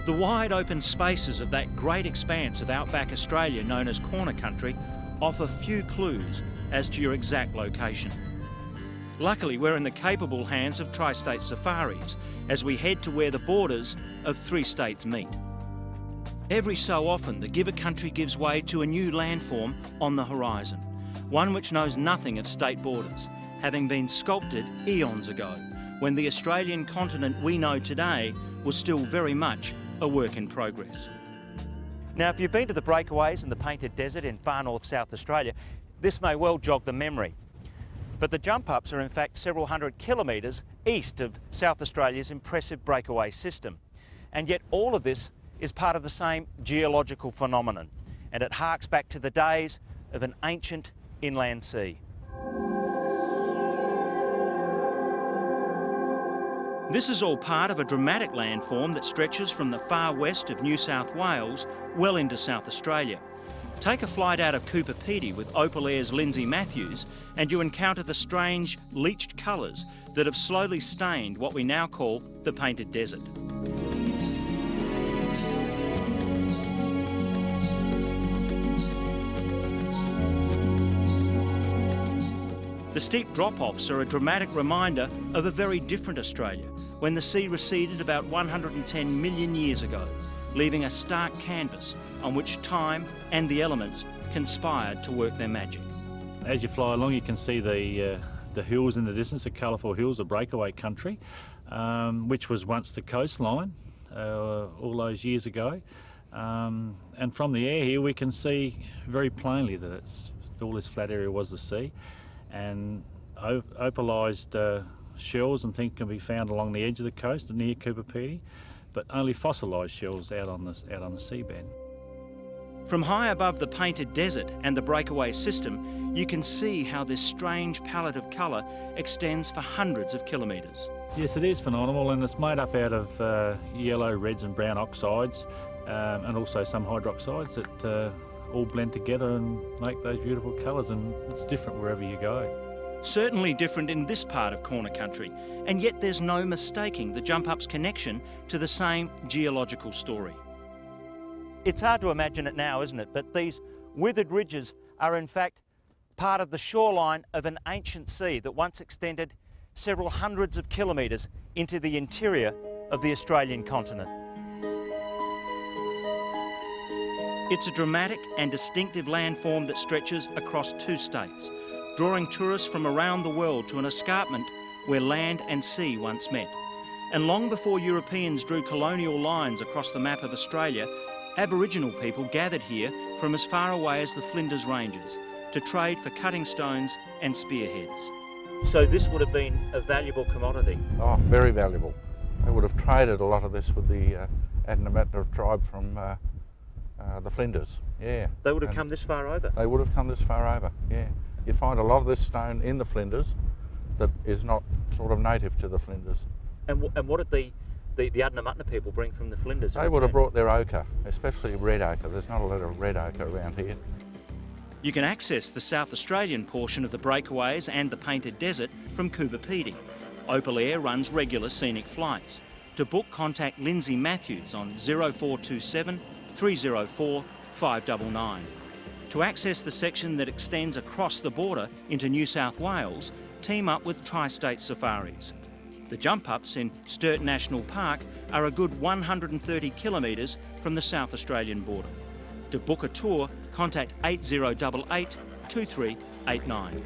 The wide open spaces of that great expanse of outback Australia known as corner country offer few clues as to your exact location. Luckily, we're in the capable hands of Tri-State Safaris as we head to where the borders of 3 states meet. Every so often, the giver country gives way to a new landform on the horizon, one which knows nothing of state borders, having been sculpted eons ago, when the Australian continent we know today was still very much a work in progress. Now, if you've been to the breakaways in the Painted Desert in far north South Australia, this may well jog the memory. But the jump-ups are in fact several hundred kilometres east of South Australia's impressive breakaway system. And yet all of this is part of the same geological phenomenon, and it harks back to the days of an ancient inland sea. This is all part of a dramatic landform that stretches from the far west of New South Wales well into South Australia. Take a flight out of Cooper Pedy with Opal Air's Lindsay Matthews and you encounter the strange leached colours that have slowly stained what we now call the Painted Desert. The steep drop-offs are a dramatic reminder of a very different Australia, when the sea receded about 110 million years ago, leaving a stark canvas on which time and the elements conspired to work their magic. As you fly along, you can see the hills in the distance, the colourful hills of breakaway country, which was once the coastline all those years ago. And from the air here, we can see very plainly that all this flat area was the sea. And opalised shells and things can be found along the edge of the coast near Cooper Pedy, but only fossilised shells out on the seabed. From high above the Painted Desert and the breakaway system, you can see how this strange palette of colour extends for hundreds of kilometres. Yes, it is phenomenal, and it's made up out of yellow, reds and brown oxides, and also some hydroxides that all blend together and make those beautiful colours, and it's different wherever you go. Certainly different in this part of corner country, and yet there's no mistaking the jump-up's connection to the same geological story. It's hard to imagine it now, isn't it? But these withered ridges are in fact part of the shoreline of an ancient sea that once extended several hundreds of kilometres into the interior of the Australian continent. It's a dramatic and distinctive landform that stretches across 2 states, drawing tourists from around the world to an escarpment where land and sea once met. And long before Europeans drew colonial lines across the map of Australia, Aboriginal people gathered here from as far away as the Flinders Ranges to trade for cutting stones and spearheads. So this would have been a valuable commodity? Oh, very valuable. They would have traded a lot of this with the Adnyamathanha tribe from the Flinders, yeah. They would have come this far over? They would have come this far over, yeah. You'd find a lot of this stone in the Flinders that is not sort of native to the Flinders. And what did the Adnyamathanha people bring from the Flinders? They would have brought their ochre, especially red ochre. There's not a lot of red ochre around here. You can access the South Australian portion of the breakaways and the Painted Desert from Cooper Pedy. Opal Air runs regular scenic flights. To book, contact Lindsay Matthews on 0427 304 599. To access the section that extends across the border into New South Wales, team up with Tri-State Safaris. The jump-ups in Sturt National Park are a good 130 kilometres from the South Australian border. To book a tour, contact 8088 2389.